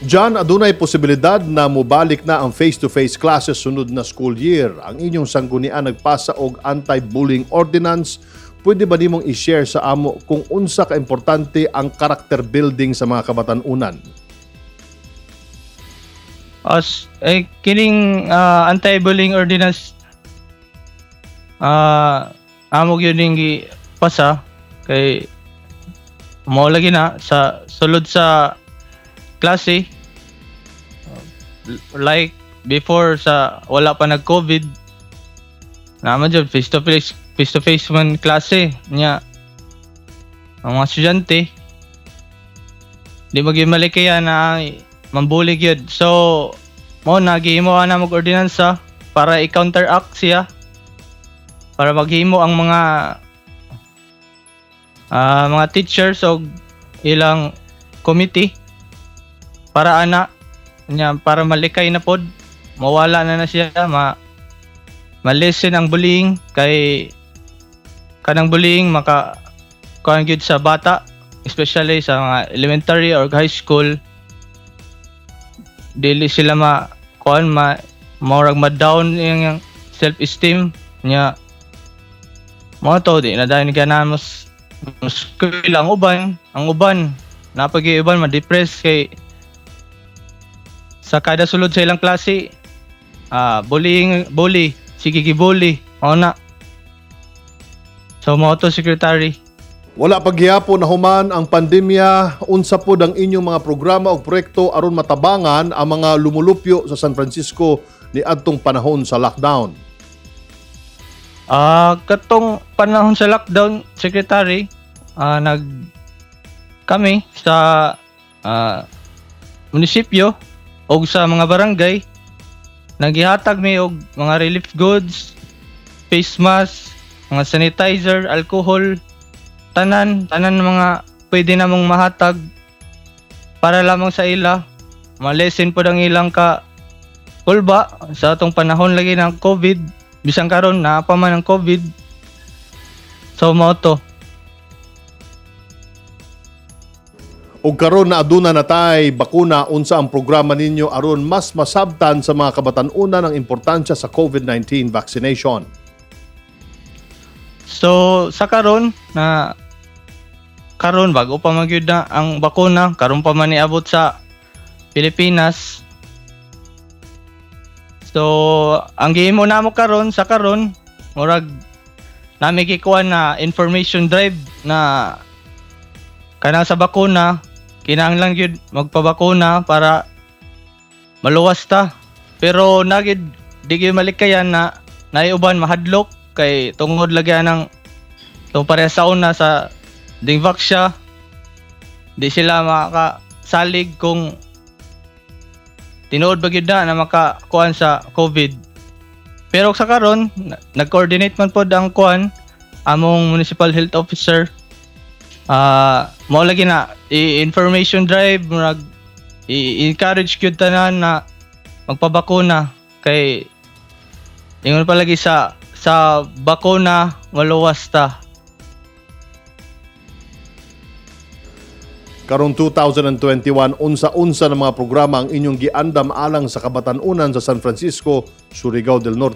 John, adunay posibilidad na mubalik na ang face-to-face classes sunod na school year. Ang inyong sanggunian nagpasa og anti-bullying ordinance. Pwede ba nimong i-share sa amo kung unsa ka importante ang character building sa mga kabatanunan? Kining anti-bullying ordinance amog yun yung pasa kay mo lagi na sa sulod sa klase, like before sa wala pa nag-COVID naman dyan face to face man klase niya ang mga estudyante di maging kaya na mambulig yun. So mo naghimo na mag-ordinansa para i-counteract siya, para maghimo ang mga teachers o ilang committee para niya para malikay na pod, mawala na siya, ma-lessen ang bullying kay kanang bullying kuan gyud sa bata, especially sa mga elementary or high school. Dili sila ma-down yung self-esteem niya. Mo to di na dahil ganamos skill ang uban napag-iuban ma-depress kay sa kada sulod sa ilang klase bully sige gibully o na. So mo to secretary. Wala paghihapon na human ang pandemya, unsa pod ang inyong mga programa o proyekto aron matabangan ang mga lumulupyo sa San Francisco ni adtong panahon sa lockdown? Katong panahon sa lockdown, secretary, kami sa munisipyo o sa mga barangay naghihatag mi og mga relief goods, face mask, mga sanitizer, alcohol, tanan mga pwede namong mahatag para lamang sa ila ma-lessen pod ang ilang kulba sa atong panahon lagi ng COVID. Bisang karon na pa man ang COVID. So mao to. O karon na aduna na tay bakuna, unsa ang programa ninyo aron mas masabtan sa mga kabatanunan ang importansya sa COVID-19 vaccination? So sa karon bago pa magyud na ang bakuna, karon pa man niabot sa Pilipinas. So ang gihimo namo sa karon murag nami gikuha na information drive na kanang sa bakuna kinahanglan gyud magpabakuna para maluwas ta. Pero nagid di gyud malikayan na naiuban mahadlok kay tungod lagyan ng tong pareha sa una sa dingvax siya, di sila makasalig kung tinuod ba gyud na makakuan sa COVID. Pero sa karon nag-coordinate man pod ang kuan among municipal health officer. Mao lagi na information drive, i-encourage gyud tanan na magpabakuna kay ingon pa lagi sa bakuna maluwas ta. Karong 2021, unsa-unsa ng mga programa ang inyong giandam alang sa kabatanunan sa San Francisco, Surigao del Norte?